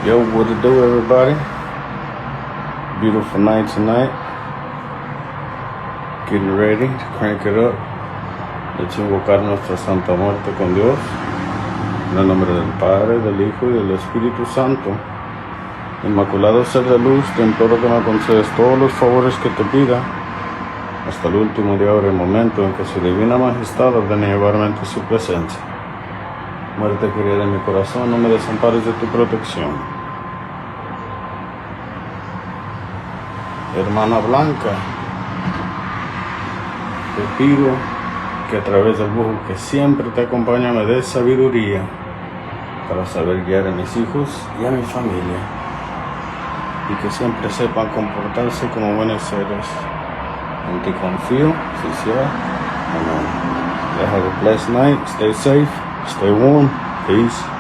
Yo, what it do, everybody? Beautiful night tonight. Getting ready to crank it up. De hecho, invocar nuestra Santa Muerte con Dios. En el nombre del Padre, del Hijo y del Espíritu Santo. Inmaculado Ser de Luz, te imploro que me concedes todos los favores que te pida, hasta el último día o el momento en que su divina majestad ordene llevarme ante su presencia. Muerte querida de mi corazón, no me desampares de tu protección. Hermana Blanca, te pido que a través del bujo que siempre te acompaña me des sabiduría para saber guiar a mis hijos y a mi familia, y que siempre sepan comportarse como buenos seres. En ti confío, si sea. Amén. Have a blessed night. Stay safe. Stay warm. Peace.